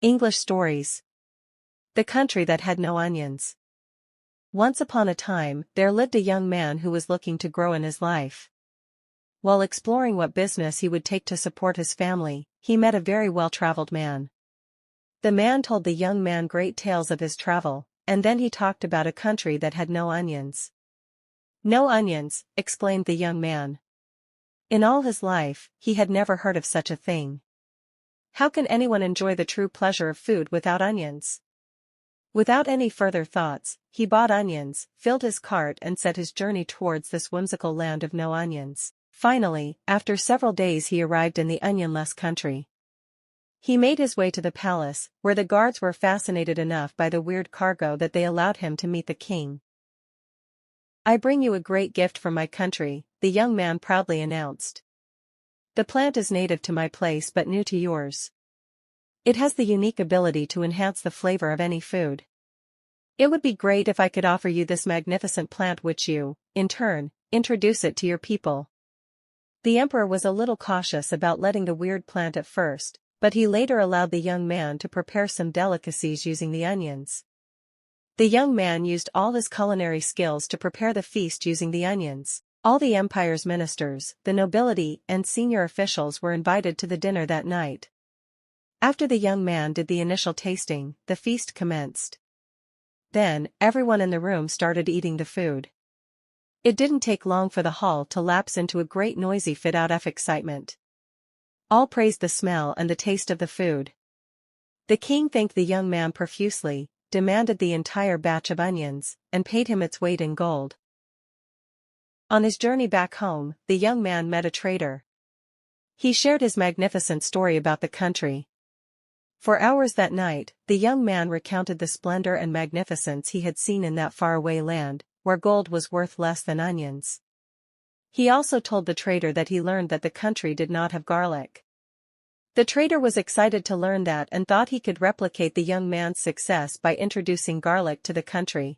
English stories. The country that had no onions. Once upon a time, there lived a young man who was looking to grow in his life. While exploring what business he would take to support his family, he met a very well-traveled man. The man told the young man great tales of his travel, and then he talked about a country that had no onions. No onions, exclaimed the young man. In all his life, he had never heard of such a thing. How can anyone enjoy the true pleasure of food without onions? Without any further thoughts, he bought onions, filled his cart and set his journey towards this whimsical land of no onions. Finally, after several days he arrived in the onionless country. He made his way to the palace, where the guards were fascinated enough by the weird cargo that they allowed him to meet the king. "I bring you a great gift from my country," the young man proudly announced. "The plant is native to my place but new to yours. It has the unique ability to enhance the flavor of any food. It would be great if I could offer you this magnificent plant which you, in turn, introduce it to your people." The emperor was a little cautious about letting the weird plant at first, but he later allowed the young man to prepare some delicacies using the onions. The young man used all his culinary skills to prepare the feast using the onions. All the empire's ministers, the nobility and senior officials were invited to the dinner that night. After the young man did the initial tasting, the feast commenced. Then, everyone in the room started eating the food. It didn't take long for the hall to lapse into a great noisy fit-out of excitement. All praised the smell and the taste of the food. The king thanked the young man profusely, demanded the entire batch of onions, and paid him its weight in gold. On his journey back home, the young man met a trader. He shared his magnificent story about the country. For hours that night, the young man recounted the splendor and magnificence he had seen in that faraway land, where gold was worth less than onions. He also told the trader that he learned that the country did not have garlic. The trader was excited to learn that and thought he could replicate the young man's success by introducing garlic to the country.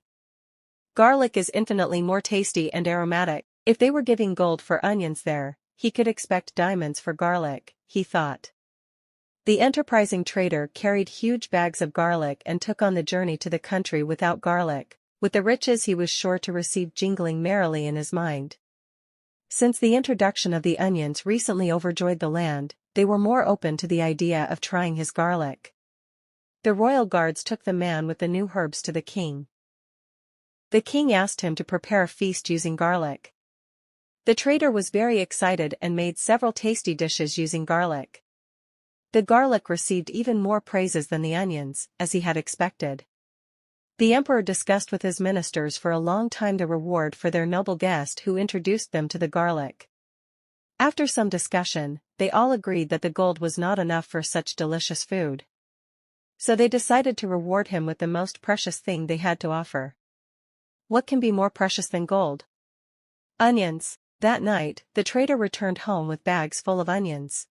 Garlic is infinitely more tasty and aromatic. If they were giving gold for onions there, he could expect diamonds for garlic, he thought. The enterprising trader carried huge bags of garlic and took on the journey to the country without garlic, with the riches he was sure to receive jingling merrily in his mind. Since the introduction of the onions recently overjoyed the land, they were more open to the idea of trying his garlic. The royal guards took the man with the new herbs to the king. The king asked him to prepare a feast using garlic. The trader was very excited and made several tasty dishes using garlic. The garlic received even more praises than the onions, as he had expected. The emperor discussed with his ministers for a long time the reward for their noble guest who introduced them to the garlic. After some discussion, they all agreed that the gold was not enough for such delicious food. So they decided to reward him with the most precious thing they had to offer. What can be more precious than gold? Onions. That night, the trader returned home with bags full of onions.